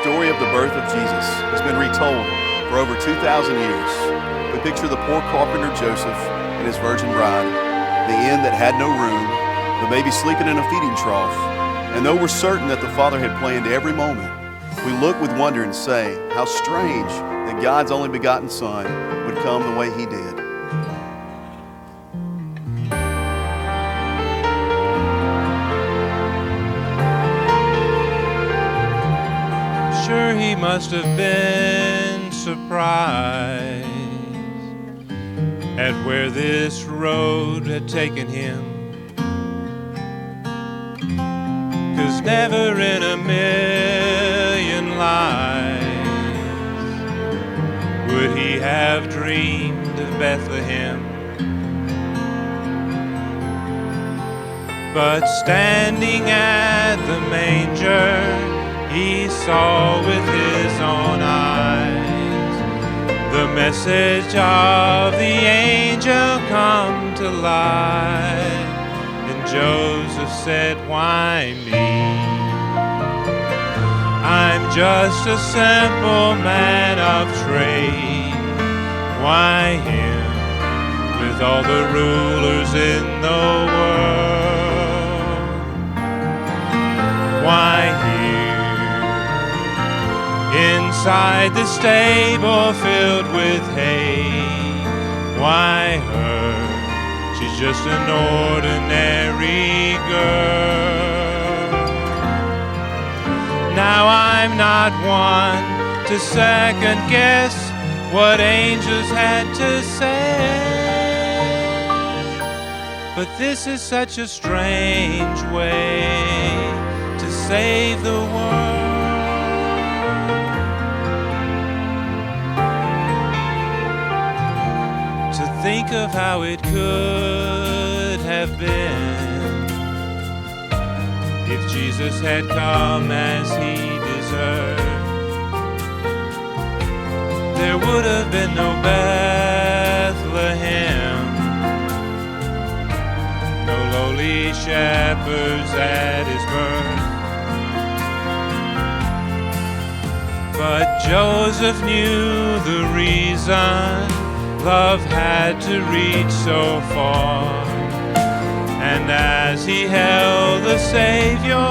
story of the birth of Jesus has been retold for over 2,000 years. We picture the poor carpenter Joseph and his virgin bride, the inn that had no room, the baby sleeping in a feeding trough. And though we're certain that the Father had planned every moment, we look with wonder and say, how strange that God's only begotten Son would come the way He did. Sure, He must have been surprised at where this road had taken Him. 'Cause never in a million lives would He have dreamed of Bethlehem. But standing at the manger, He saw with His own eyes the message of the angel come to life. And Joseph said, why me? I'm just a simple man of trade. Why him with all the rulers in the world? Why inside the stable filled with hay? Why her? She's just an ordinary girl. Now I'm not one to second guess what angels had to say, but this is such a strange way to save the world. Think of how it could have been if Jesus had come as He deserved. There would have been no Bethlehem, no lowly shepherds at His birth. But Joseph knew the reason love had to reach so far, and as he held the Savior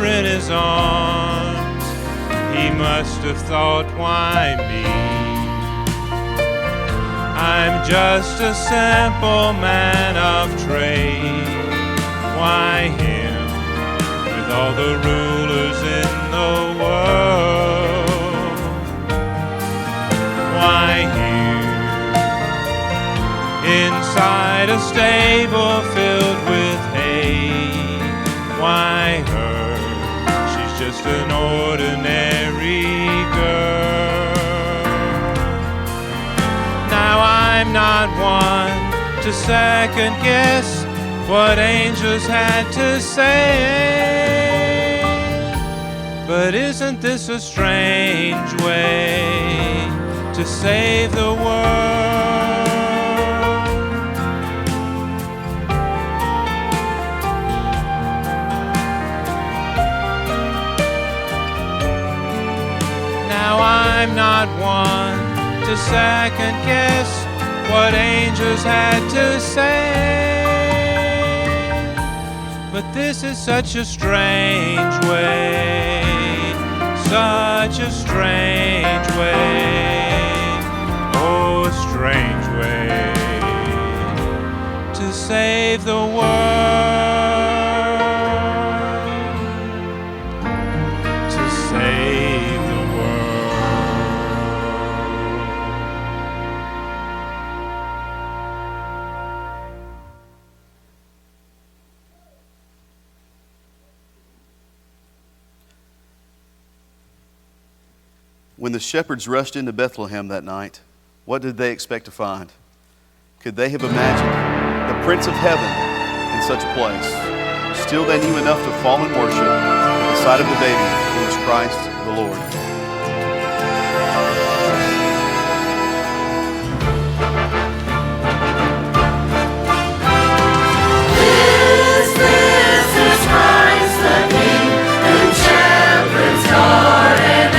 in his arms, he must have thought, why me? I'm just a simple man of trade. Why him with all the rulers in the world? Why him inside a stable filled with hay? Why her? She's just an ordinary girl. Now I'm not one to second guess what angels had to say, but isn't this a strange way to save the world? I'm not one to second guess what angels had to say, but this is such a strange way, such a strange way, oh, a strange way to save the world. When the shepherds rushed into Bethlehem that night, what did they expect to find? Could they have imagined the Prince of Heaven in such a place? Still, they knew enough to fall in worship at the sight of the baby who was Christ the Lord. This is Christ the King, whom shepherds guard and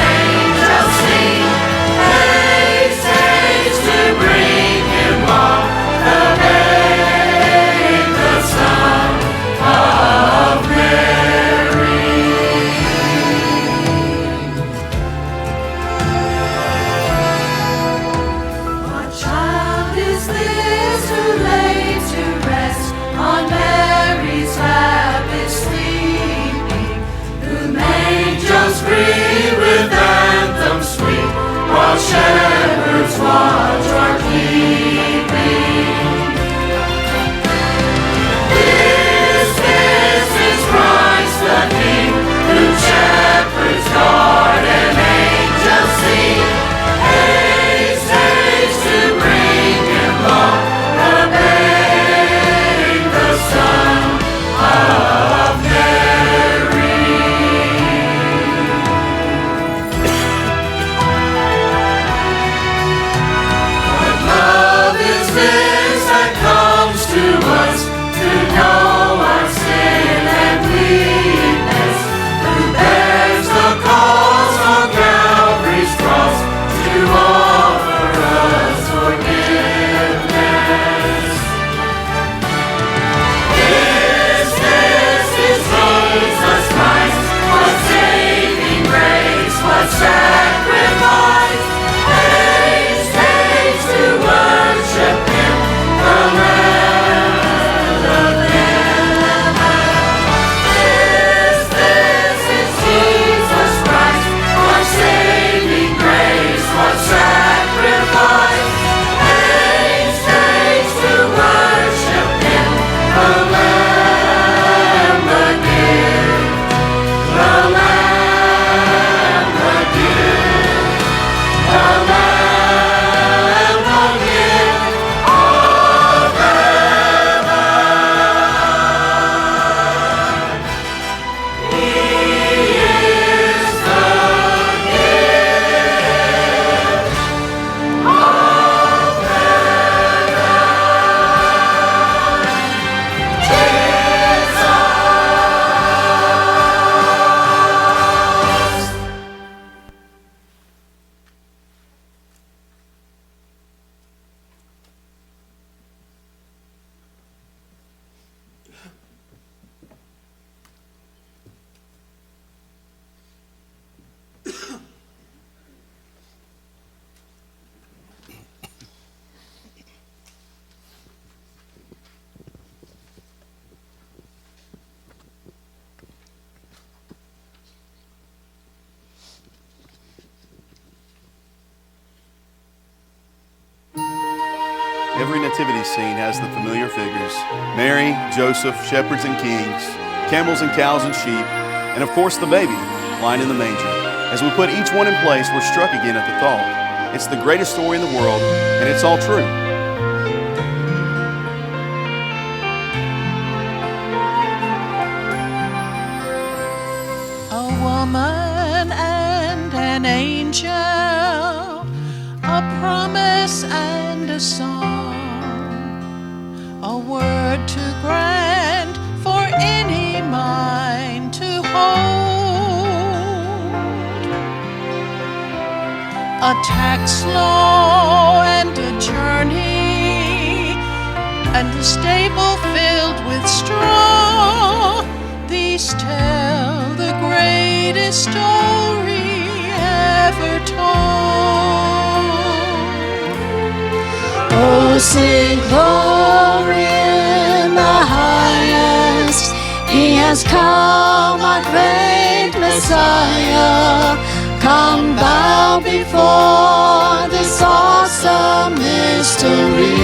Every nativity scene has the familiar figures: Mary, Joseph, shepherds and kings, camels and cows and sheep, and of course the baby lying in the manger. As we put each one in place, we're struck again at the thought. It's the greatest story in the world, and it's all true. A woman and an angel, a promise and a song, a word to grant for any mind to hold, a tax law and a journey, and a stable filled with straw. These tell the greatest story ever told. Oh, sing glory in the highest. He has come, our great Messiah. Come bow before this awesome mystery.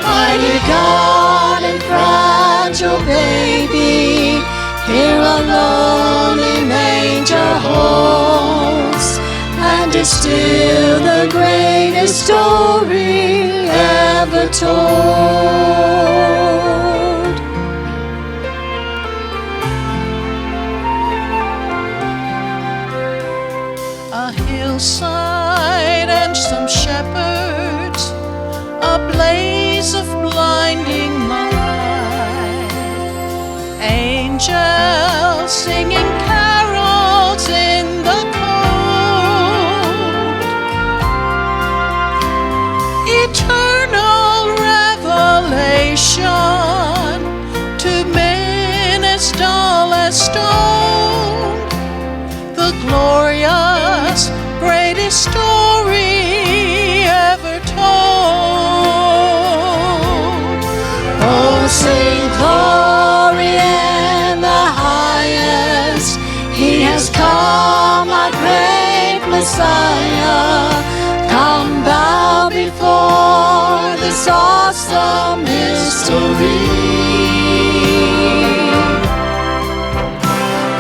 Mighty God and fragile baby, here a lonely manger holds, and it's still the greatest story ever told. A hillside and some shepherds, a blaze of blinding light, angels singing carols in the cold, eternal revelation to men as dull as stone, the glorious greatest story ever told. Oh, sing glory in the highest. He has come, our great Messiah. Come bow before this awesome mystery.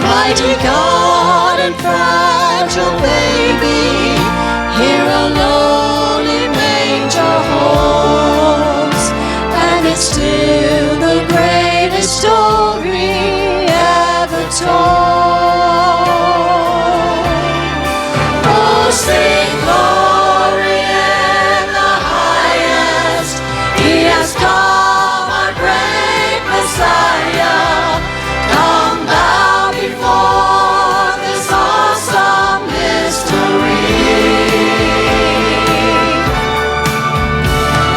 Mighty God and fragile baby, here a lowly manger holds, and it's still the greatest story ever told. Oh, sing glory in the highest. He has come, our great Messiah. Come bow before this awesome mystery.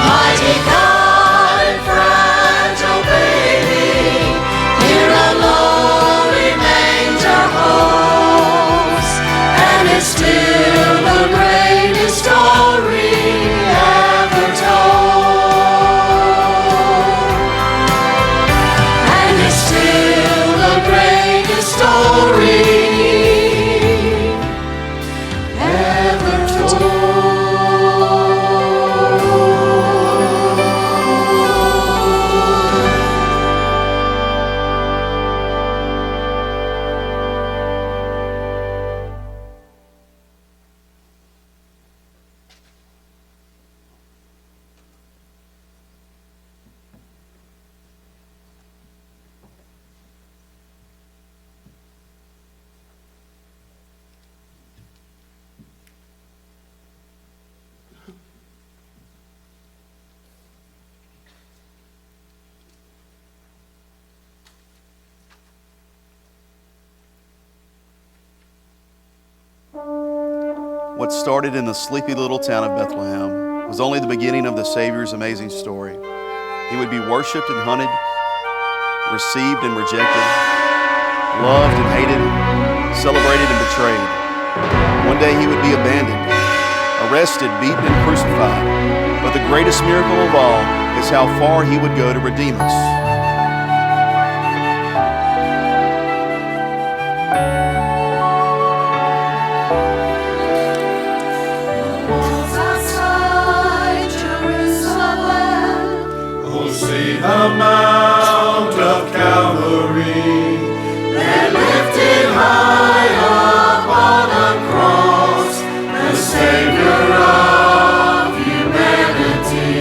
Mighty God and fragile baby, here a lowly manger holds, and it's still the greatest story ever told. And it's still the greatest story ever told. What started in the sleepy little town of Bethlehem was only the beginning of the Savior's amazing story. He would be worshiped and hunted, received and rejected, loved and hated, celebrated and betrayed. One day he would be abandoned, arrested, beaten, and crucified. But the greatest miracle of all is how far he would go to redeem us. the Mount of Calvary, there lifted high up on a cross, the Savior of humanity.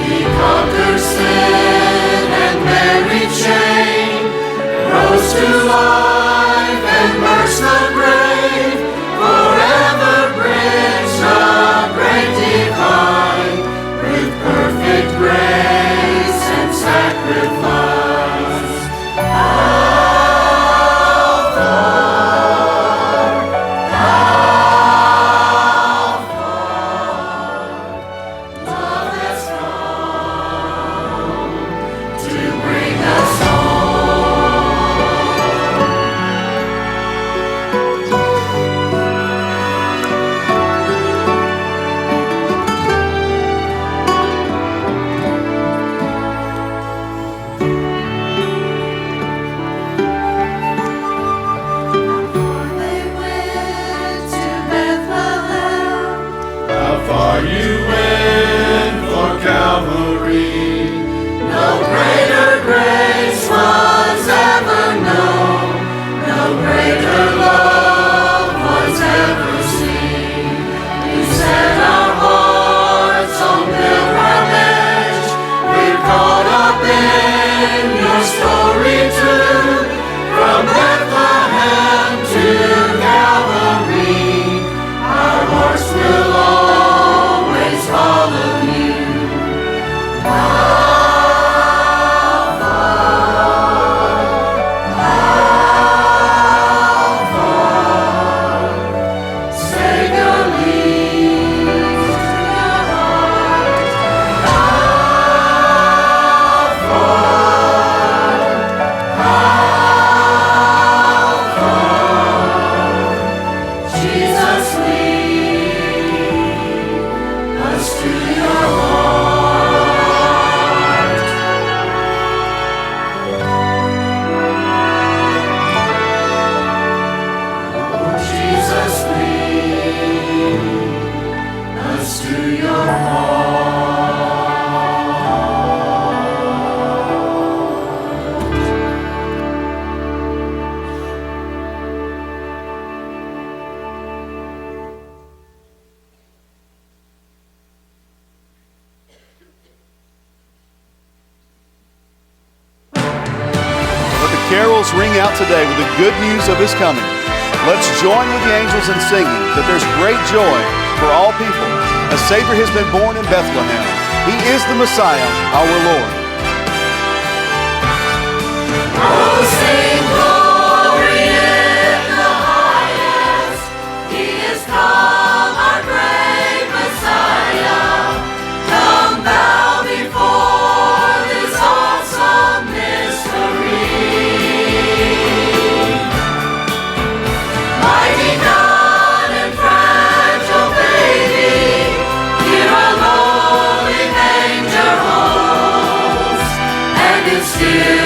He conquered sin and every chain, rose to life and burst the grave, forever bridged the great divide, with perfect grace and sacrifice. How far, love has come to bring us They went to Bethlehem. How far you went for Calvary. No greater grace was ever known. No greater love was ever seen. You set our hearts on pilgrimage. We're caught up in your story too. From Bethlehem to Calvary, our hearts will always follow you. Savior leads to your heart. Jesus, lead us to your heart. Oh, Jesus, lead us to your Let the carols ring out today with the good news of His coming. Let's join with the angels in singing that there's great joy for all people. A Savior has been born in Bethlehem. He is the Messiah, our Lord. Oh, sing glory in the highest. He is come, our great Messiah. Come bow before this awesome mystery. Mighty God and fragile baby, here a lowly manger holds, and in still